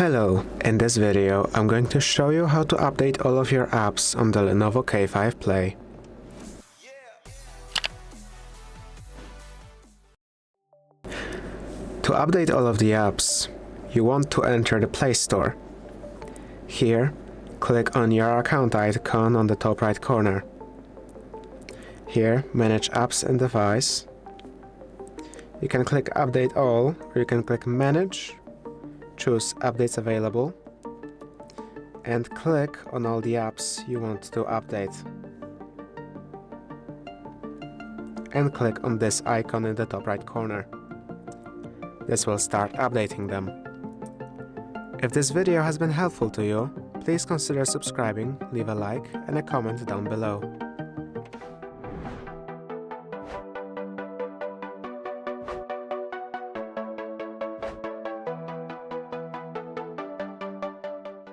Hello, in this video I'm going to show you how to update all of your apps on the LENOVO K5 Play. To update all of the apps, you want to enter the Play Store. Here, click on your account icon on the top right corner. Here, manage apps and device. You can click Update All, or you can click Manage, choose Updates Available, and click on all the apps you want to update. And click on this icon in the top right corner. This will start updating them. If this video has been helpful to you, please consider subscribing, leave a like and a comment down below.